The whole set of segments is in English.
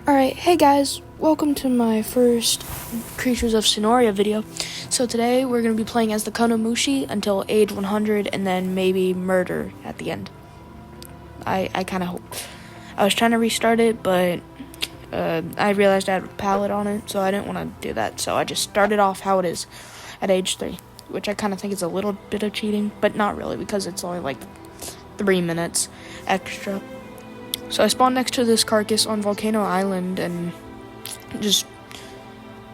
Alright, hey guys, welcome to my first Creatures of Sonoria video. So today we're going to be playing as the konomushi until age 100 and then maybe murder at the end. I kind of hope. I was trying to restart it, but I realized I had a palette on it, so I didn't want to do that. So I just started off how it is at age 3, which I kind of think is a little bit of cheating, but not really because it's only like 3 minutes extra. So I spawned next to this carcass on Volcano Island and just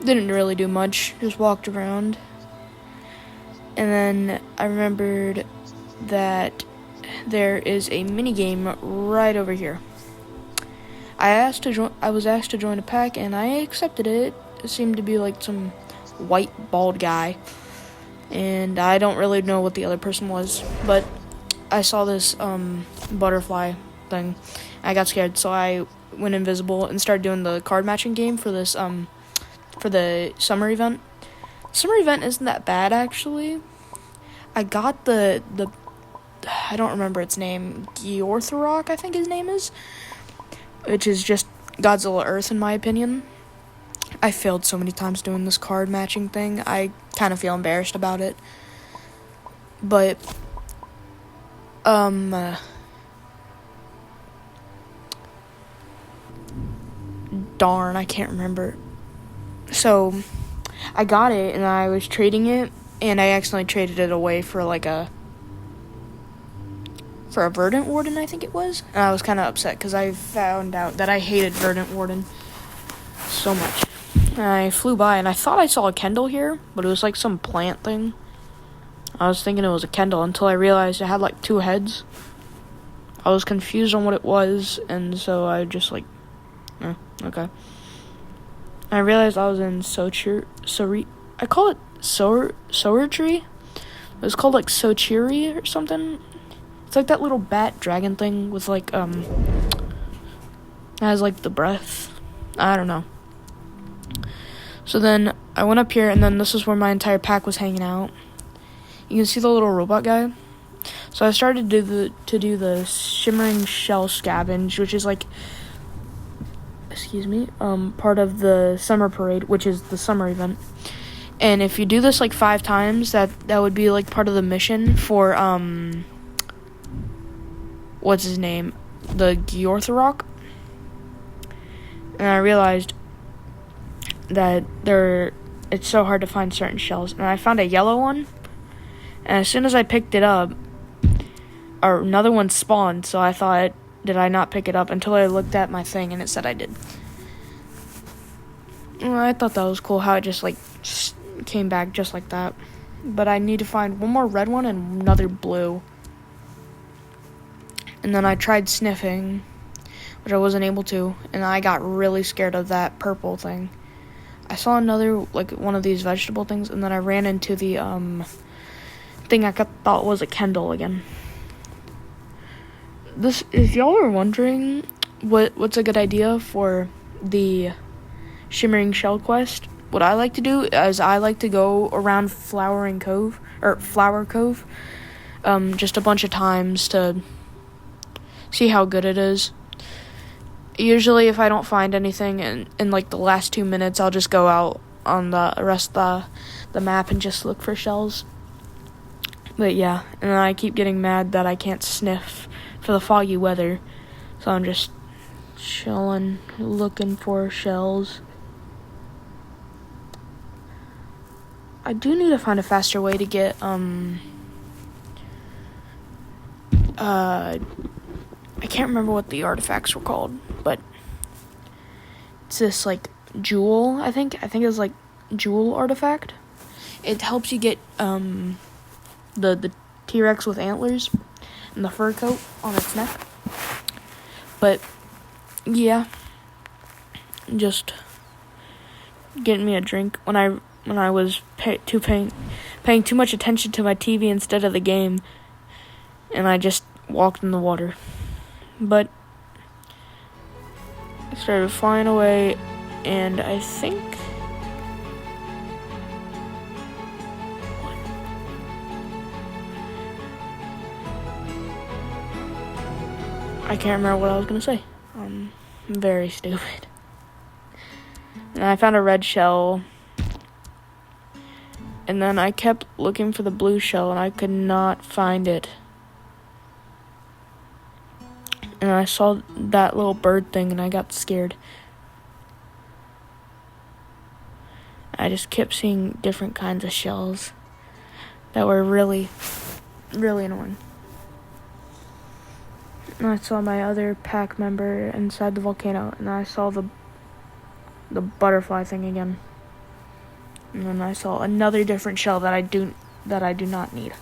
didn't really do much, just walked around. And then I remembered that there is a mini game right over here. I was asked to join a pack and I accepted it. It seemed to be like some white bald guy. And I don't really know what the other person was, but I saw this butterfly thing. I got scared, so I went invisible and started doing the card matching game for this for the summer event. Summer event isn't that bad actually. I got the I don't remember its name, Giorthorok, I think his name is, which is just Godzilla Earth in my opinion. I failed so many times doing this card matching thing. I kind of feel embarrassed about it. But darn, I can't remember. So I got it and I was trading it and I accidentally traded it away for a Verdant Warden, I think it was. And I was kind of upset because I found out that I hated Verdant Warden so much. And I flew by and I thought I saw a Kendall here, but it was like some plant thing. I was thinking it was a Kendall until I realized it had like 2 heads. I was confused on what it was, and so I just okay. I realized I was in I call it Soertree. It was called like Sochiri or something. It's like that little bat dragon thing with has like the breath. I don't know. So then I went up here, and then this is where my entire pack was hanging out. You can see the little robot guy. So I started to do the shimmering shell scavenge, which is like, part of the summer parade, which is the summer event. And if you do this like 5 times, that would be like part of the mission for what's his name, the Giorthorok. And I realized that it's so hard to find certain shells, and I found a yellow one. And as soon as I picked it up, another one spawned, so I thought, did I not pick it up? Until I looked at my thing, and it said I did. Well, I thought that was cool, how it just came back just like that. But I need to find one more red one and another blue. And then I tried sniffing, which I wasn't able to, and I got really scared of that purple thing. I saw another, one of these vegetable things, and then I ran into the, thing I thought was a Kendall again. If y'all are wondering what's a good idea for the Shimmering Shell quest, what I like to do is I like to go around Flower Cove, just a bunch of times to see how good it is. Usually if I don't find anything in like the last 2 minutes, I'll just go out on the rest of the map and just look for shells. But yeah, and then I keep getting mad that I can't sniff for the foggy weather. So I'm just chilling, looking for shells. I do need to find a faster way to get, I can't remember what the artifacts were called, but it's this, jewel, I think it's, jewel artifact. It helps you get, the T-Rex with antlers and the fur coat on its neck. But yeah, just getting me a drink when I was paying too much attention to my TV instead of the game, and I just walked in the water. But I started flying away, and I think I can't remember what I was going to say. Very stupid. And I found a red shell. And then I kept looking for the blue shell, and I could not find it. And I saw that little bird thing, and I got scared. I just kept seeing different kinds of shells that were really, really annoying. And I saw my other pack member inside the volcano, and I saw the butterfly thing again. And then I saw another different shell that I do not need.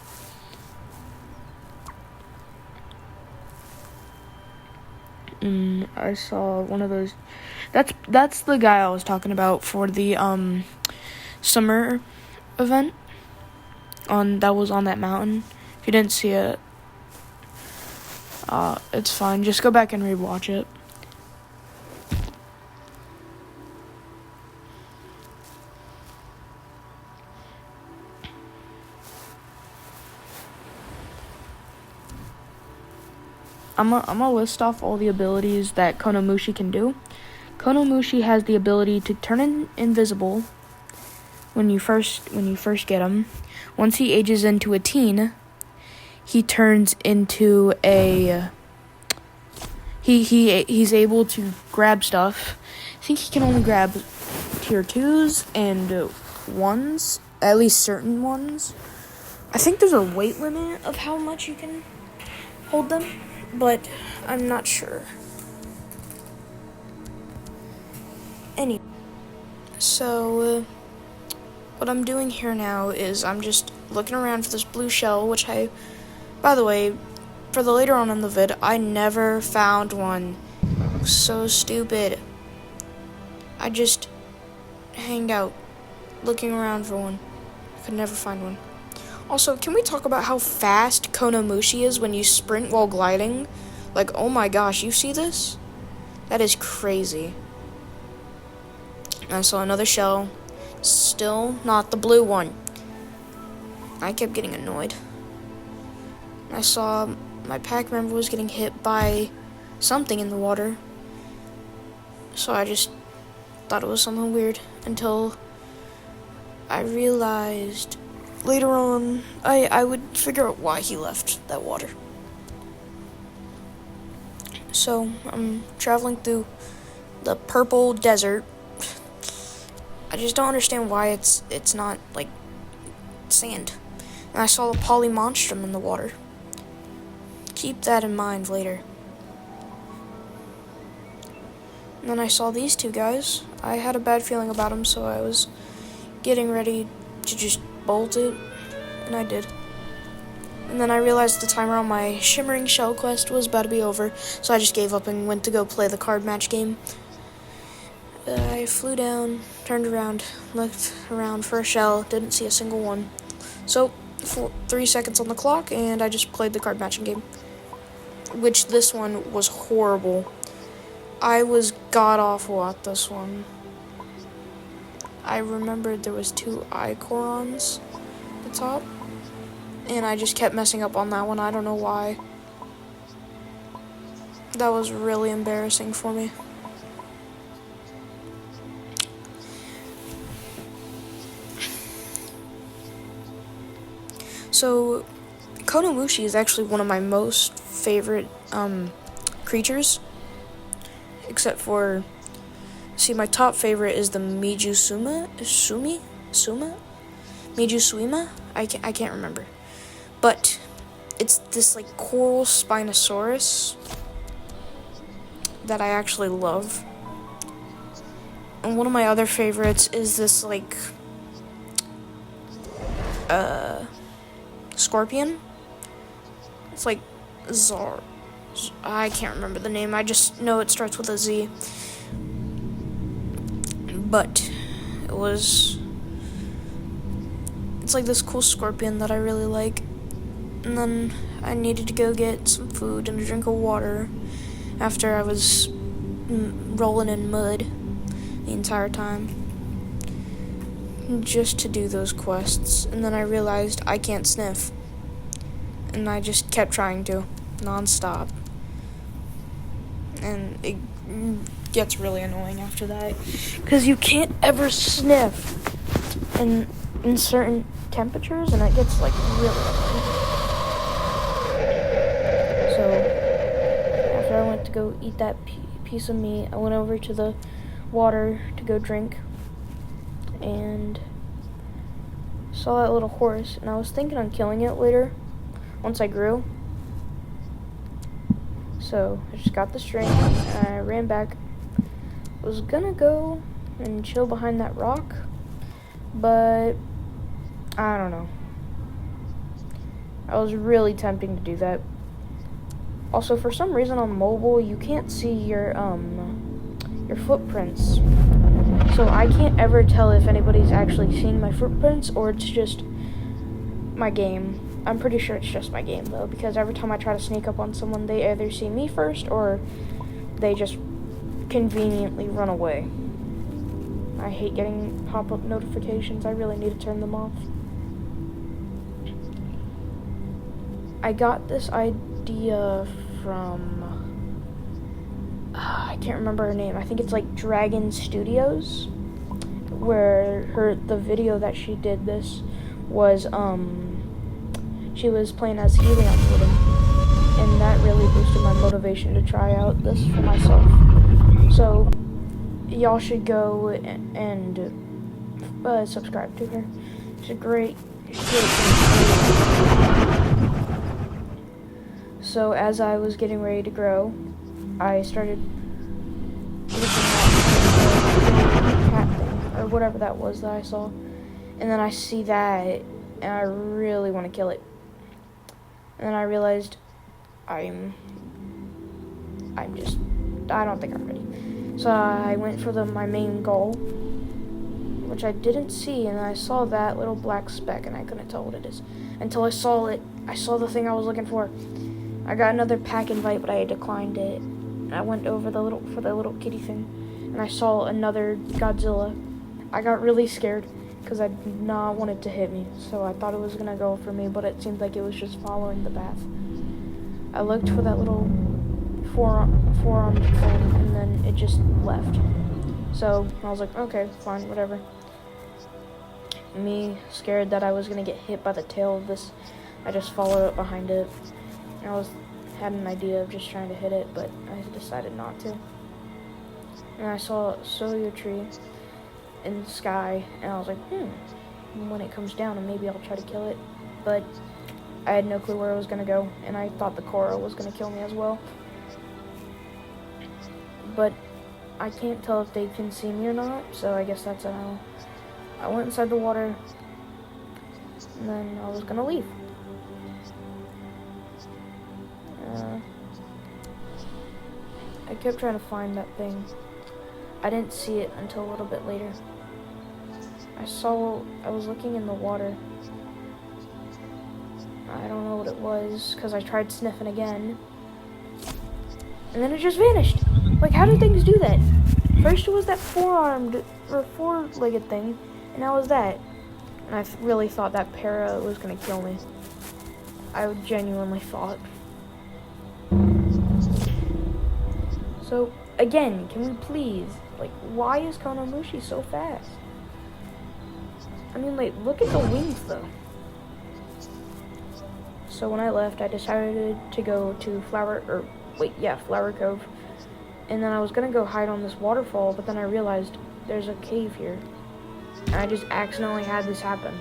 And I saw one of those. That's the guy I was talking about for the summer event that was on that mountain. If you didn't see it, it's fine. Just go back and rewatch it. I'm gonna list off all the abilities that Konomushi can do. Konomushi has the ability to turn invisible when you first get him. Once he ages into a teen, he turns into a he's able to grab stuff. I think he can only grab tier 2s and 1s, at least certain ones. I think there's a weight limit of how much you can hold them, but I'm not sure. Anyway, so what I'm doing here now is I'm just looking around for this blue shell, which by the way, for the later on in the vid, I never found one. So stupid. I just hanged out looking around for one. I could never find one. Also, can we talk about how fast Konomushi is when you sprint while gliding? Like, oh my gosh, you see this? That is crazy. I saw another shell. Still not the blue one. I kept getting annoyed. I saw my pack member was getting hit by something in the water. So I just thought it was something weird until I realized later on I would figure out why he left that water. So I'm traveling through the purple desert. I just don't understand why it's not like sand. And I saw a polymonstrum in the water. Keep that in mind later. And then I saw these two guys. I had a bad feeling about them, so I was getting ready to just bolt it, and I did. And then I realized the timer on my shimmering shell quest was about to be over, so I just gave up and went to go play the card match game. I flew down, turned around, looked around for a shell, didn't see a single one. So, 3 seconds on the clock, and I just played the card matching game. Which this one was horrible. I was god-awful at this one. I remembered there was 2 Icorons at the top, and I just kept messing up on that one. I don't know why. That was really embarrassing for me. So, Konomushi is actually one of my most favorite creatures, except for, my top favorite is the Mijusuma? I can't remember. But it's this like coral Spinosaurus that I actually love. And one of my other favorites is this like scorpion. It's like Zar. I can't remember the name. I just know it starts with a Z. But it's like this cool scorpion that I really like. And then I needed to go get some food and a drink of water after I was rolling in mud the entire time, just to do those quests. And then I realized I can't sniff, and I just kept trying to non-stop, and gets really annoying after that, because you can't ever sniff in certain temperatures, and it gets like really annoying. So after I went to go eat that piece of meat, I went over to the water to go drink, and saw that little horse, and I was thinking on killing it later once I grew. So I just got the string and I ran back. Was gonna go and chill behind that rock, but I don't know. I was really tempting to do that. Also, for some reason on mobile you can't see your footprints. So I can't ever tell if anybody's actually seeing my footprints or it's just my game. I'm pretty sure it's just my game though, because every time I try to sneak up on someone, they either see me first or they just conveniently run away. I hate getting pop-up notifications. I really need to turn them off. I got this idea from I can't remember her name. I think it's like Dragon Studios, where the video that she did this was she was playing as Helium Wooden, and that really boosted my motivation to try out this for myself. So y'all should go and subscribe to her. She's great. So as I was getting ready to grow, I started looking at the cat thing, or whatever that was that I saw. And then I see that, and I really want to kill it. And then I realized I don't think I'm ready. So I went for my main goal, which I didn't see, and I saw that little black speck, and I couldn't tell what it is until I saw it. I saw the thing I was looking for. I got another pack invite, but I declined it. I went over for the little kitty thing, and I saw another Godzilla. I got really scared because I did not want it to hit me, so I thought it was gonna go for me, but it seemed like it was just following the path. I looked for that little forearm thing, and then it just left. So I was like, okay, fine, whatever. Me scared that I was gonna get hit by the tail of this, I just followed up behind it. I had an idea of just trying to hit it, but I decided not to. And I saw a soya tree in the sky, and I was like, when it comes down, and maybe I'll try to kill it. But I had no clue where it was gonna go, and I thought the coral was gonna kill me as well. But I can't tell if they can see me or not, so I guess that's a no. I went inside the water, and then I was gonna leave. I kept trying to find that thing. I didn't see it until a little bit later. I was looking in the water. I don't know what it was, because I tried sniffing again. And then it just vanished. Like, how do things do that? First it was that four-legged thing, and now it was that. And I really thought that para was gonna kill me. I genuinely thought. So, again, can we please, why is konomushi so fast? I mean, look at the wings, though. So when I left, I decided to go to Flower Cove. And then I was gonna go hide on this waterfall, but then I realized there's a cave here. And I just accidentally had this happen.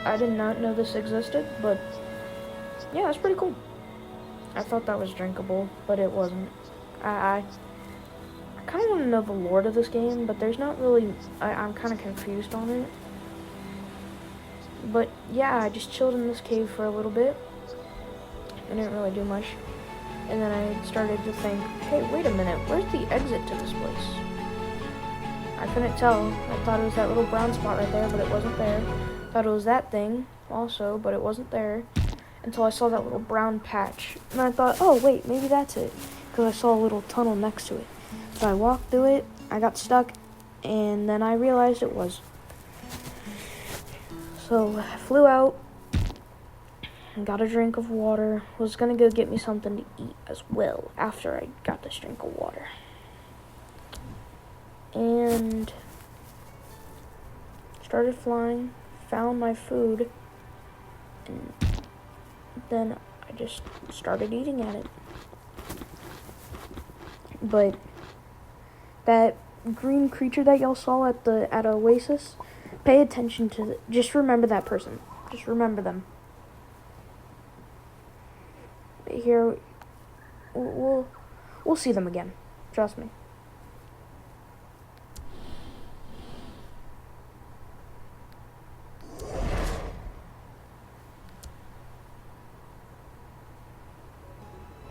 I did not know this existed, but yeah, it's pretty cool. I thought that was drinkable, but it wasn't. I kind of want to know the lore of this game, but there's not really. I'm kind of confused on it. But yeah, I just chilled in this cave for a little bit. I didn't really do much. And then I started to think, hey, wait a minute, where's the exit to this place? I couldn't tell. I thought it was that little brown spot right there, but it wasn't there. Thought it was that thing also, but it wasn't there. Until I saw that little brown patch. And I thought, oh, wait, maybe that's it. Because I saw a little tunnel next to it. So I walked through it, I got stuck, and then I realized it was. So I flew out, and got a drink of water. Was going to go get me something to eat as well after I got this drink of water. and started flying, found my food, and then I just started eating at it. But that green creature that y'all saw at Oasis, pay attention to just remember that person. Just remember them. Here, we'll see them again. Trust me.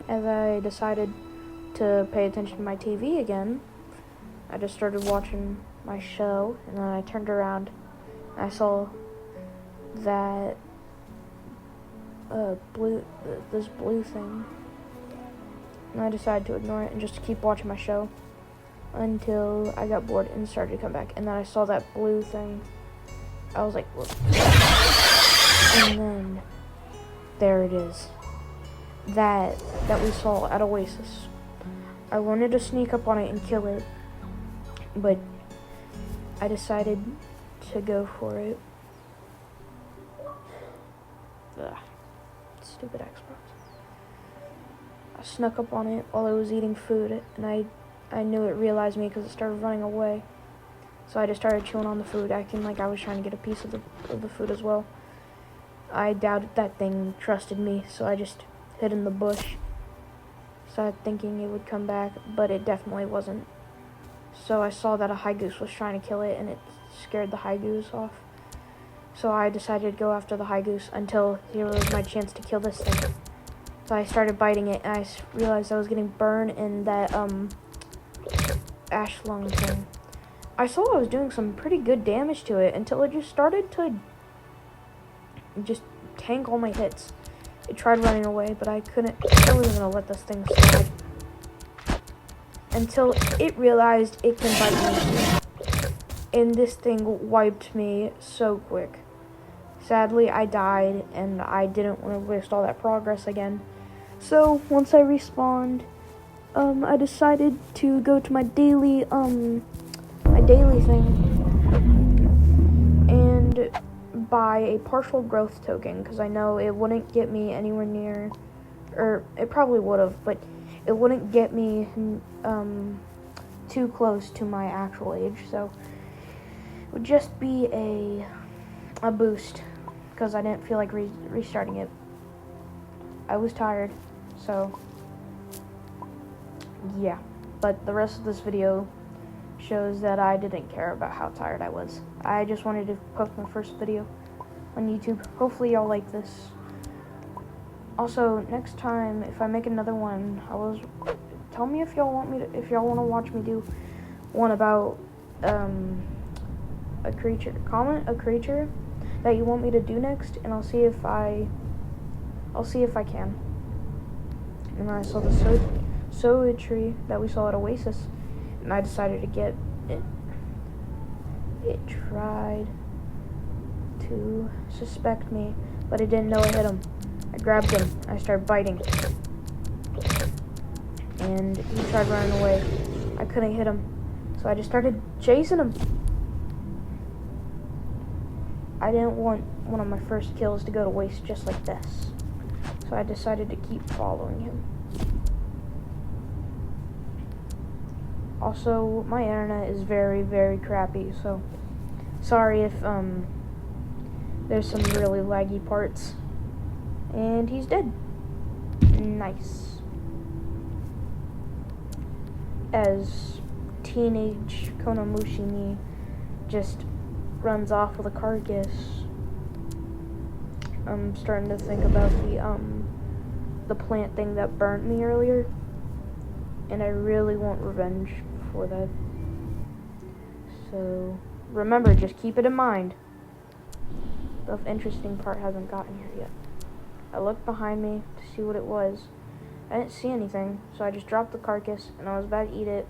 As I decided to pay attention to my TV again, I just started watching my show, and then I turned around and I saw that this blue thing, and I decided to ignore it and just keep watching my show until I got bored and started to come back, and then I saw that blue thing. I was like, look. And then there it is. That we saw at Oasis. I wanted to sneak up on it and kill it, but I decided to go for it. Ugh. Stupid Xbox. I snuck up on it while I was eating food, and I knew it realized me because it started running away. So I just started chewing on the food, acting like I was trying to get a piece of the food as well. I doubted that thing trusted me, so I just hid in the bush. Started thinking it would come back, but it definitely wasn't. So I saw that a high goose was trying to kill it, and it scared the high goose off. So I decided to go after the high goose until here was my chance to kill this thing. So I started biting it, and I realized I was getting burned in that ash lung thing. I saw I was doing some pretty good damage to it until it just started to just tank all my hits. It tried running away, but I wasn't gonna let this thing slide until it realized it can bite me. And this thing wiped me so quick. Sadly, I died, and I didn't want to waste all that progress again. So once I respawned, I decided to go to my daily thing and buy a partial growth token, because I know it wouldn't get me anywhere near, or it probably would have, but it wouldn't get me too close to my actual age, so it would just be a boost, because I didn't feel like restarting it. I was tired, so yeah, but the rest of this video shows that I didn't care about how tired I was. I just wanted to post my first video on YouTube. Hopefully y'all like this. Also, next time if I make another one, tell me if y'all want to watch me do one about a creature. Comment a creature that you want me to do next, and I'll see if I can. And I saw the soda tree that we saw at Oasis, and I decided to get it. It tried to suspect me, but it didn't know I hit him. I grabbed him, I started biting, and he tried running away. I couldn't hit him, so I just started chasing him. I didn't want one of my first kills to go to waste just like this, so I decided to keep following him. Also, my internet is very, very crappy, so sorry if there's some really laggy parts. And he's dead. Nice. As teenage konomushi me just runs off with a carcass, I'm starting to think about the plant thing that burnt me earlier, and I really want revenge for that. So remember, just keep it in mind. The interesting part hasn't gotten here yet. I looked behind me to see what it was. I didn't see anything, so I just dropped the carcass, and I was about to eat it,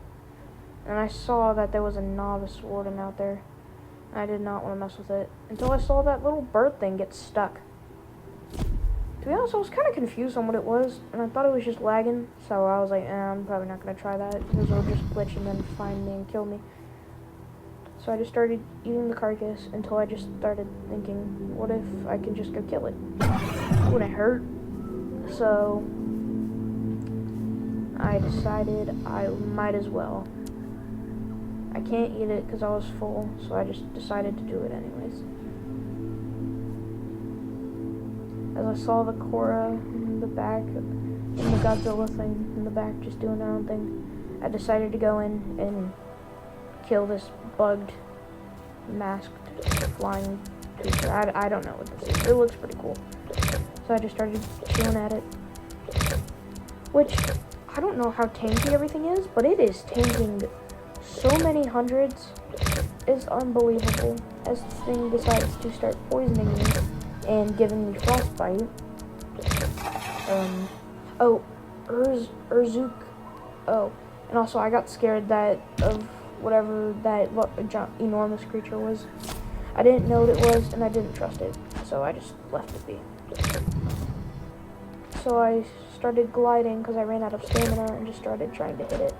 and I saw that there was a novice warden out there. I did not want to mess with it until I saw that little bird thing get stuck. To be honest, I was kind of confused on what it was, and I thought it was just lagging, so I was like, I'm probably not going to try that, because it'll just glitch and then find me and kill me. So I just started eating the carcass until I just started thinking, what if I can just go kill it? It wouldn't hurt. So I decided I might as well. I can't eat it because I was full, so I just decided to do it anyways. As I saw the Korra in the back, and the Godzilla thing in the back just doing their own thing, I decided to go in and kill this bugged, masked, flying creature. I don't know what this is. It looks pretty cool. So I just started chewing at it. Which, I don't know how tanky everything is, but it is tanking so many hundreds. It's unbelievable. As this thing decides to start poisoning me and giving me frostbite. Urzuk. Oh, and also I got scared of whatever that enormous creature was. I didn't know what it was, and I didn't trust it, so I just left it be. So I started gliding because I ran out of stamina and just started trying to hit it.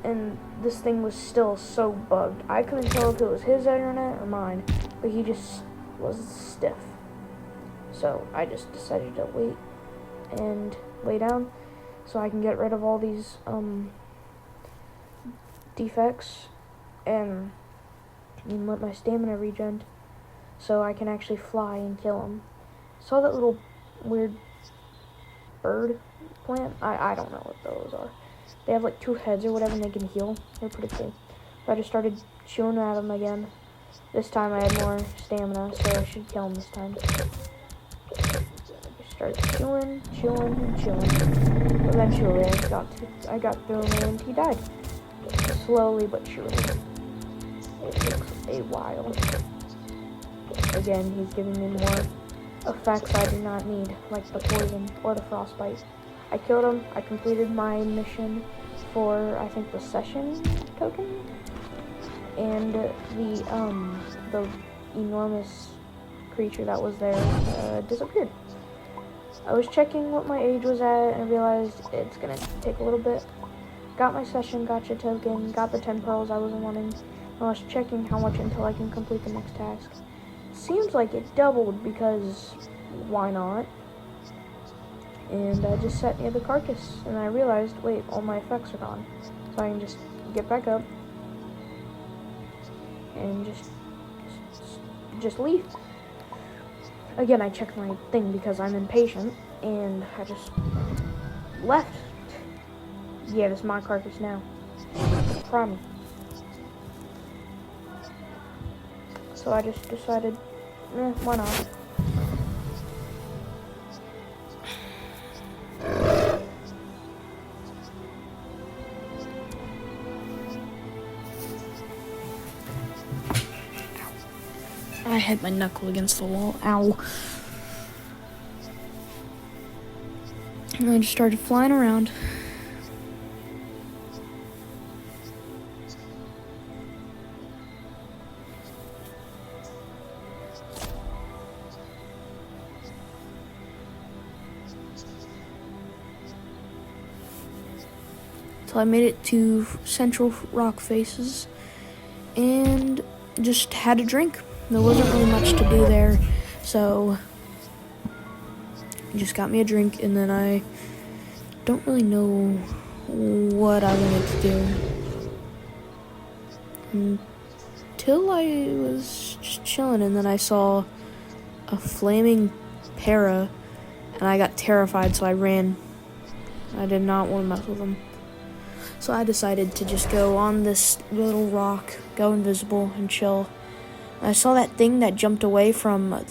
And this thing was still so bugged. I couldn't tell if it was his internet or mine, but he just was stiff. So I just decided to wait and lay down so I can get rid of all these defects and let my stamina regen so I can actually fly and kill him. Saw that little weird bird plant? I don't know what those are. They have like 2 heads or whatever and they can heal. They're pretty cool. So I just started chewing at them again. This time I had more stamina, so I should kill him this time. I just started chewing. Eventually I got through him and he died. Slowly but surely. It takes a while. Again, he's giving me more effects I do not need, like the poison or the frostbite. I killed him. I completed my mission for, I think, the session token, and the enormous creature that was there disappeared. I was checking what my age was at, and I realized it's gonna take a little bit. Got my session gotcha token, got the 10 pearls I was wanting, and I was checking how much until I can complete the next task. Seems like it doubled because why not? And I just sat near the carcass and I realized, wait, all my effects are gone. So I can just get back up and just leave. Again, I checked my thing because I'm impatient and I just left. Yeah, this is my carcass now. Try me. So I just decided, why not? I hit my knuckle against the wall. Ow. And I just started flying around. Till I made it to Central Rock Faces and just had a drink. There wasn't really much to do there, so I just got me a drink, and then I don't really know what I wanted to do until I was just chilling, and then I saw a flaming para, and I got terrified, so I ran. I did not want to mess with them. So I decided to just go on this little rock, go invisible, and chill. I saw that thing that jumped away from that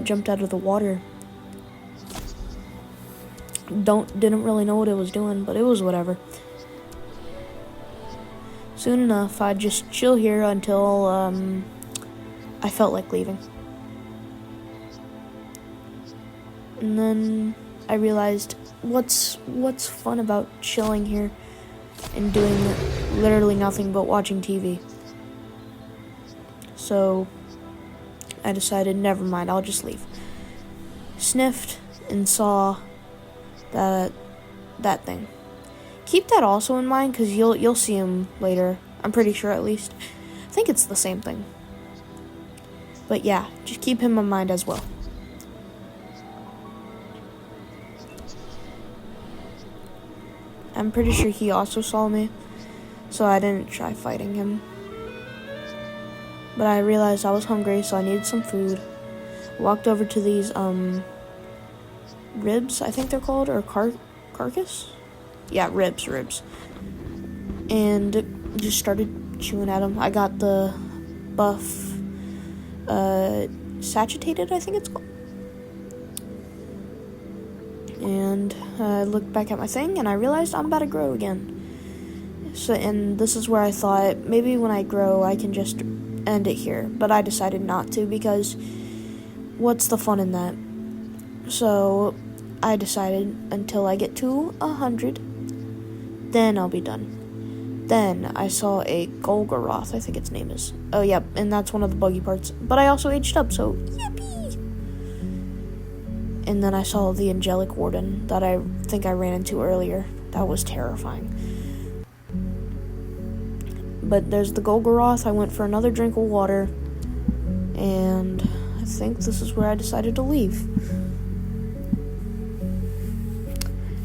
jumped out of the water. Didn't really know what it was doing, but it was whatever. Soon enough, I'd just chill here until I felt like leaving. And then I realized what's fun about chilling here and doing literally nothing but watching TV. So I decided, never mind, I'll just leave. Sniffed and saw that thing. Keep that also in mind, because you'll see him later. I'm pretty sure, at least. I think it's the same thing. But yeah, just keep him in mind as well. I'm pretty sure he also saw me, so I didn't try fighting him. But I realized I was hungry, so I needed some food. Walked over to these, ribs, I think they're called, or carcass? Yeah, ribs. And just started chewing at them. I got the buff, saturated, I think it's called. And I looked back at my thing, and I realized I'm about to grow again. So, and this is where I thought, maybe when I grow, I can just end it here. But I decided not to, because what's the fun in that? So, I decided until I get to 100, then I'll be done. Then I saw a Golgoroth, I think its name is. Oh, yeah, and that's one of the buggy parts. But I also aged up, so yippee! And then I saw the Angelic Warden that I think I ran into earlier. That was terrifying. But there's the Golgoroth. I went for another drink of water. And I think this is where I decided to leave.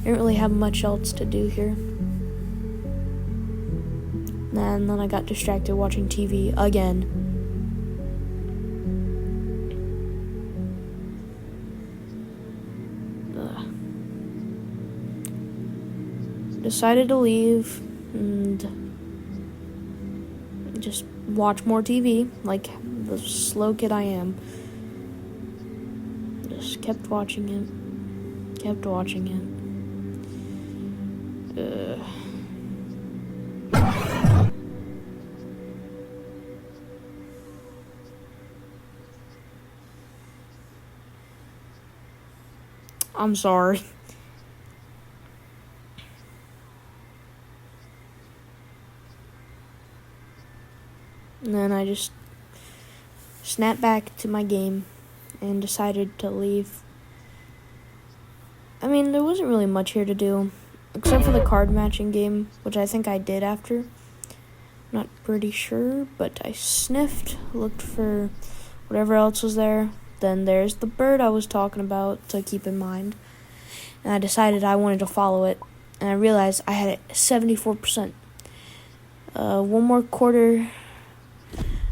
I didn't really have much else to do here. And then I got distracted watching TV again. Decided to leave and just watch more TV, like the slow kid I am. Just kept watching it. I'm sorry. And then I just snapped back to my game and decided to leave. I mean, there wasn't really much here to do, except for the card matching game, which I think I did after. Not pretty sure, but I sniffed, looked for whatever else was there. Then there's the bird I was talking about to keep in mind. And I decided I wanted to follow it, and I realized I had it 74%. One more quarter...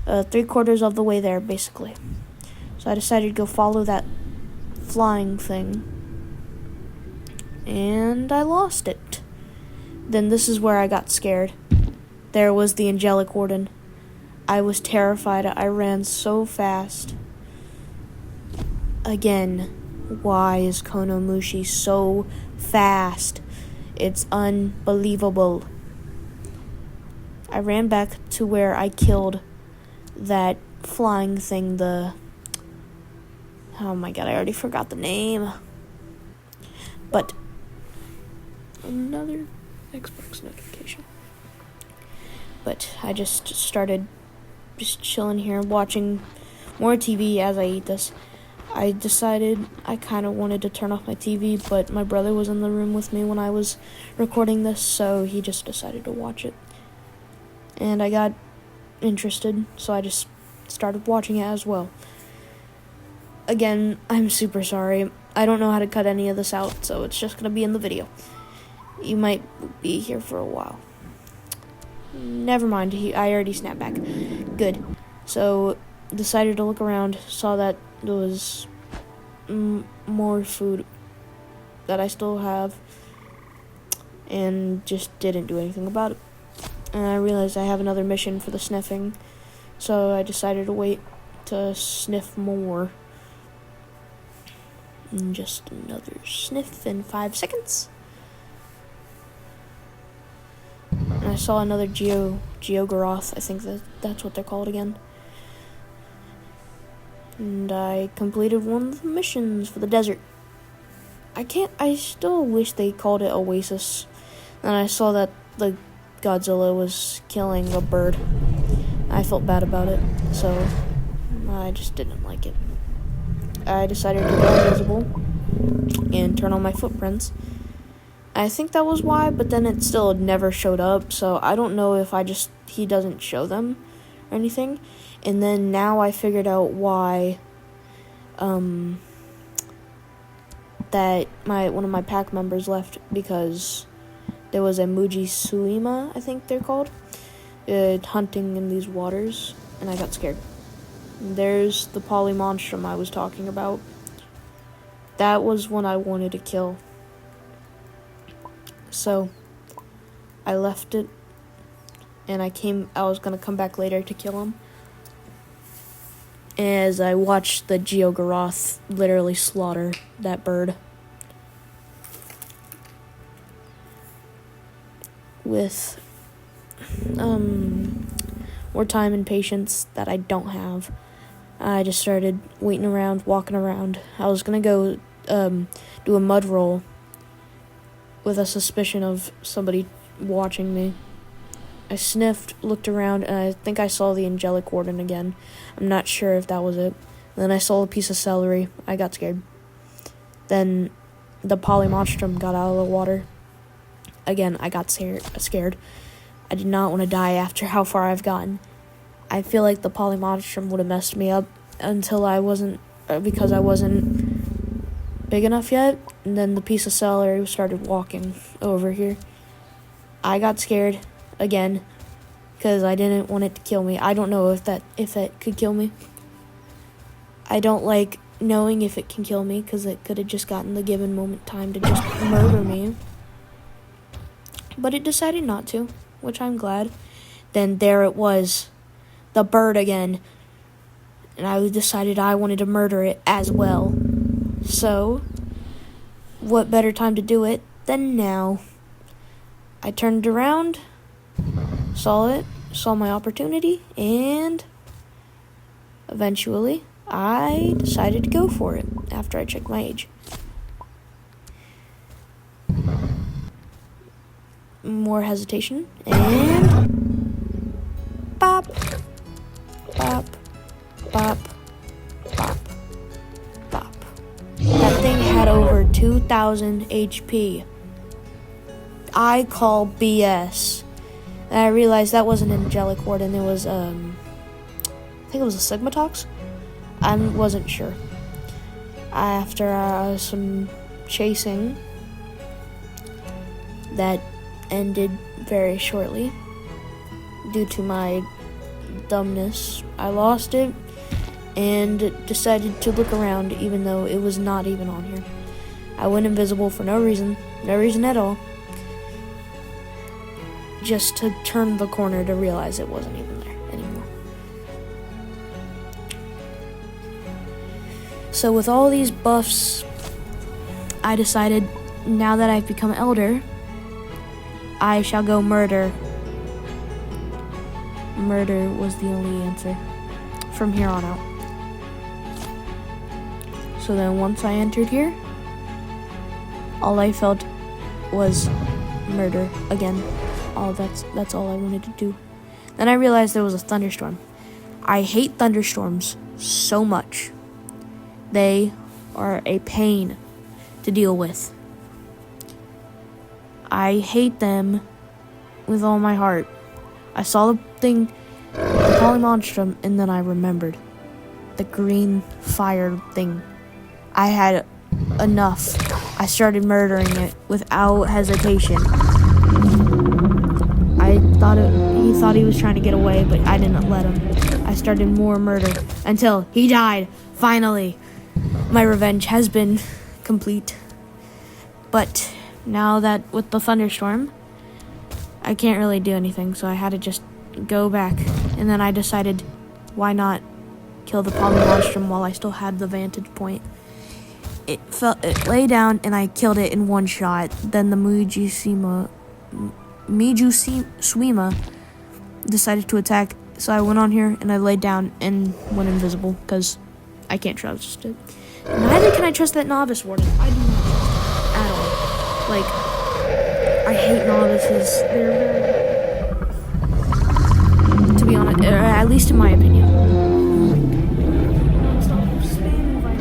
3/4 of the way there, basically. So I decided to go follow that flying thing. And I lost it. Then this is where I got scared. There was the Angelic Warden. I was terrified. I ran so fast. Again, why is Konomushi so fast? It's unbelievable. I ran back to where I killed that flying thing, oh my god, I already forgot the name. But another Xbox notification. But I just started just chilling here, watching more TV as I eat this. I decided I kind of wanted to turn off my TV, but my brother was in the room with me when I was recording this, so he just decided to watch it. And I got interested, so I just started watching it as well. Again, I'm super sorry. I don't know how to cut any of this out, so it's just gonna be in the video. You might be here for a while. Never mind, I already snapped back. Good. So, decided to look around, saw that there was more food that I still have, and just didn't do anything about it. And I realized I have another mission for the sniffing, so I decided to wait to sniff more. And just another sniff in 5 seconds. And I saw another Geogoroth, I think that's what they're called again. And I completed one of the missions for the desert. I still wish they called it Oasis. And I saw that the Godzilla was killing a bird. I felt bad about it, so I just didn't like it. I decided to go invisible and turn on my footprints. I think that was why, but then it still never showed up, so I don't know if he doesn't show them or anything. And then now I figured out why that one of my pack members left, because there was a Muji Suima, I think they're called, hunting in these waters, and I got scared. And there's the polymonstrum I was talking about. That was one I wanted to kill. So I left it, and I was gonna come back later to kill him. As I watched the Geogoroth literally slaughter that bird with more time and patience that I don't have. I just started waiting around, walking around. I was gonna go do a mud roll with a suspicion of somebody watching me. I sniffed, looked around, and I think I saw the angelic warden again. I'm not sure if that was it. Then I saw a piece of celery. I got scared. Then the polymonstrum got out of the water. Again, I got scared. I did not want to die after how far I've gotten. I feel like the polymonstrum would have messed me up because I wasn't big enough yet. And then the piece of celery started walking over here. I got scared again because I didn't want it to kill me. I don't know if it could kill me. I don't like knowing if it can kill me, because it could have just gotten the given moment time to just murder me. But it decided not to, which I'm glad. Then there it was, the bird again. And I decided I wanted to murder it as well. So, what better time to do it than now? I turned around, saw my opportunity, and eventually I decided to go for it after I checked my age. More hesitation, and bop, bop, bop, bop, bop. That thing had over 2,000 HP. I call BS. And I realized that wasn't an angelic warden. It was, I think it was a Sigmatox. I wasn't sure. After some chasing, that ended very shortly due to my dumbness. I lost it and decided to look around, even though it was not even on here. I went invisible for no reason at all, just to turn the corner to realize it wasn't even there anymore. So with all these buffs, I decided, now that I've become elder, I shall go murder. Murder was the only answer from here on out. So then once I entered here, all I felt was murder again. That's all I wanted to do. Then I realized there was a thunderstorm. I hate thunderstorms so much. They are a pain to deal with. I hate them with all my heart. I saw the thing, the polymonstrum, and then I remembered the green fire thing. I had enough. I started murdering it without hesitation. He thought he was trying to get away, but I didn't let him. I started more murder until he died. Finally, my revenge has been complete. But now that with the thunderstorm, I can't really do anything, so I had to just go back. And then I decided, why not kill the polymonstrum while I still had the vantage point? It lay down, and I killed it in one shot. Then the Muji Suima decided to attack, so I went on here and I laid down and went invisible because I can't trust it. Neither can I trust that novice warden. I do not trust it at all. Like, I hate novices. They're very, to be honest, at least in my opinion. Stop spamming my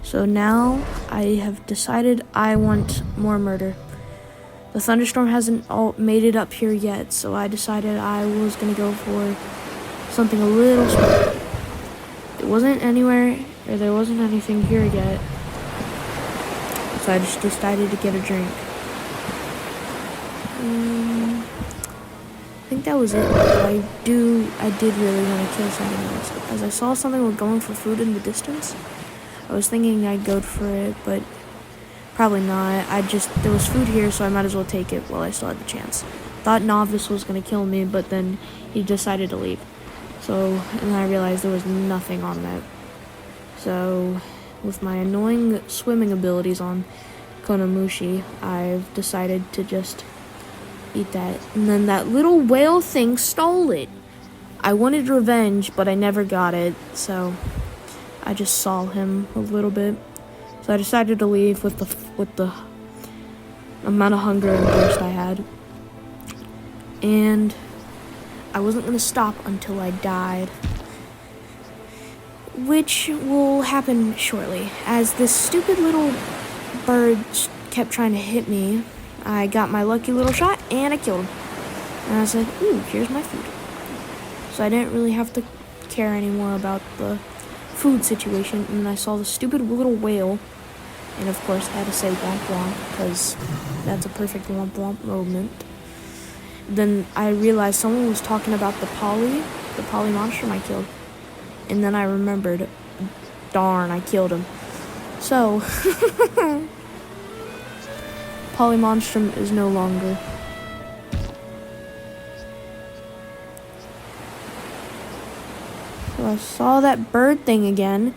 So now I have decided I want more murder. The thunderstorm hasn't all made it up here yet, so I decided I was going to go for something a little small. It wasn't anywhere, or there wasn't anything here yet, so I just decided to get a drink. I think that was it, but I did really want to kill something else. As I saw something was going for food in the distance, I was thinking I'd go for it, but probably not. There was food here, so I might as well take it while I still had the chance. Thought Novice was going to kill me, but then he decided to leave. And then I realized there was nothing on that. So, with my annoying swimming abilities on konomushi, I've decided to just eat that. And then that little whale thing stole it. I wanted revenge, but I never got it, so I just saw him a little bit. So I decided to leave with the amount of hunger and thirst I had. And I wasn't going to stop until I died, which will happen shortly. As this stupid little bird kept trying to hit me, I got my lucky little shot and I killed him. And I said, ooh, here's my food. So I didn't really have to care anymore about the food situation. And then I saw the stupid little whale. And of course I had to say womp womp, because that's a perfect womp womp moment. Then I realized someone was talking about the poly monstrum I killed. And then I remembered, darn, I killed him. So, poly monstrum is no longer. So I saw that bird thing again.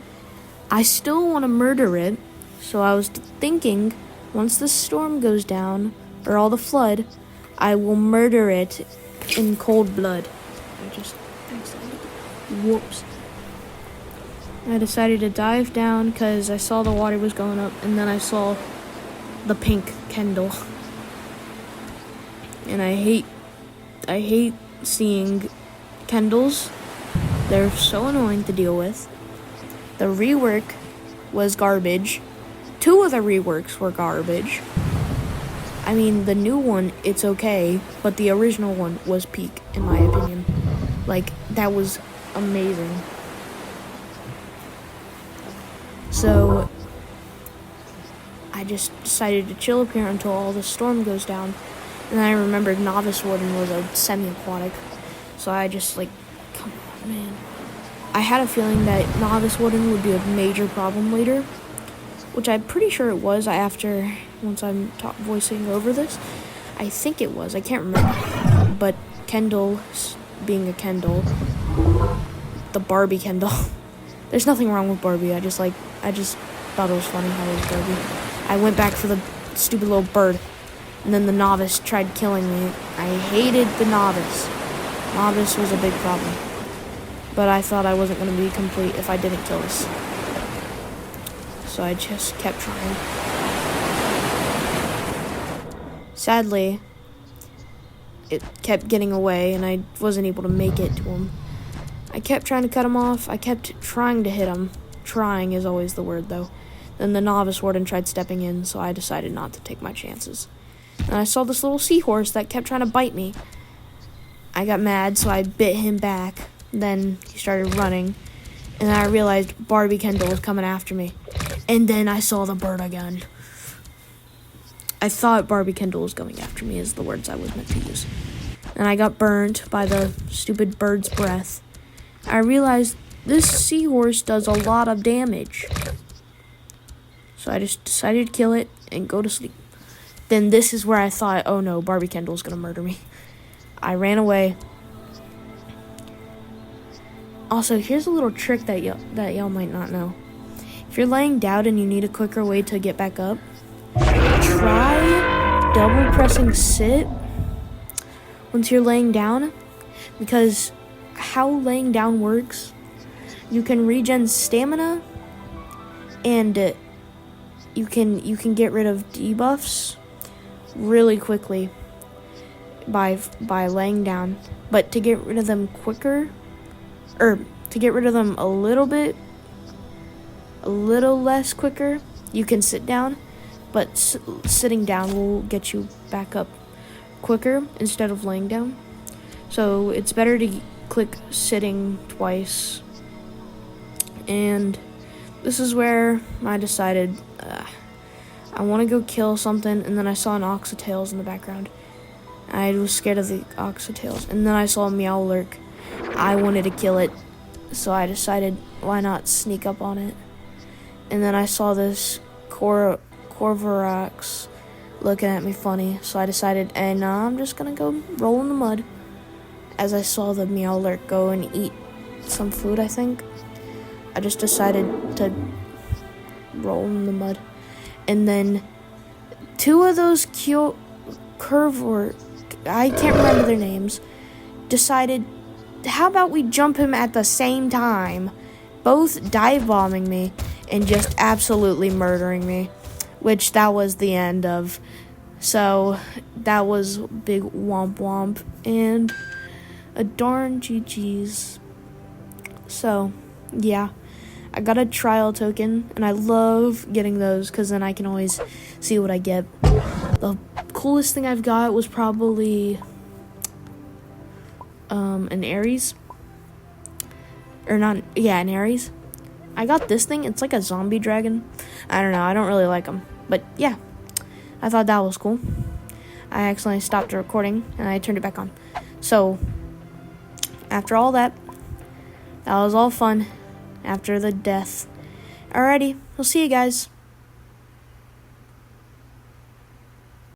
I still want to murder it. So I was thinking, once the storm goes down, or all the flood, I will murder it in cold blood. Whoops. I decided to dive down because I saw the water was going up, and then I saw the pink Kendall. And I hate seeing Kendalls. They're so annoying to deal with. The rework was garbage. 2 of the reworks were garbage. I mean, the new one, it's okay, but the original one was peak, in my opinion. Like, that was amazing. So, I just decided to chill up here until all the storm goes down. And then I remembered Novice Warden was a semi-aquatic. So I just, come on, man. I had a feeling that Novice Warden would be a major problem later, which I'm pretty sure it was once I'm voicing over this. I think it was. I can't remember. But Kendall, being a Kendall, the Barbie Kendall. There's nothing wrong with Barbie. I just thought it was funny how it was Barbie. I went back for the stupid little bird. And then the Novice tried killing me. I hated the Novice. Novice was a big problem. But I thought I wasn't going to be complete if I didn't kill this. So I just kept trying. Sadly, it kept getting away, and I wasn't able to make it to him. I kept trying to cut him off. I kept trying to hit him. Trying is always the word, though. Then the Novice Warden tried stepping in, so I decided not to take my chances. And I saw this little seahorse that kept trying to bite me. I got mad, so I bit him back. Then he started running, and then I realized Barbie Kendall was coming after me. And then I saw the bird again. I thought Barbie Kendall was going after me, is the words I was meant to use. And I got burned by the stupid bird's breath. I realized this seahorse does a lot of damage. So I just decided to kill it and go to sleep. Then this is where I thought, oh no, Barbie Kendall's gonna murder me. I ran away. Also, here's a little trick that y'all might not know. If you're laying down and you need a quicker way to get back up, try double pressing sit once you're laying down, because how laying down works, you can regen stamina, and you can get rid of debuffs really quickly by laying down. But to get rid of them quicker, or to get rid of them a little bit a little less quicker. You can sit down, but sitting down will get you back up quicker instead of laying down. So it's better to click sitting twice. And this is where I decided I want to go kill something, and then I saw an oxtails in the background. I was scared of the oxtails, and then I saw a meowlurk. I wanted to kill it, so I decided why not sneak up on it. And then I saw this Corvirax looking at me funny, so I decided, and I'm just gonna go roll in the mud. As I saw the meowlurk go and eat some food, I think, I just decided to roll in the mud. And then two of those I can't remember their names, decided, how about we jump him at the same time, both dive bombing me and just absolutely murdering me, which that was the end of. So that was big womp womp and a darn GG's. So yeah, I got a trial token, and I love getting those because then I can always see what I get. The coolest thing I've got was probably an Aries. An Aries. I got this thing. It's like a zombie dragon. I don't know. I don't really like them. But yeah, I thought that was cool. I accidentally stopped the recording, and I turned it back on. So after all that was all fun after the death. Alrighty, we'll see you guys.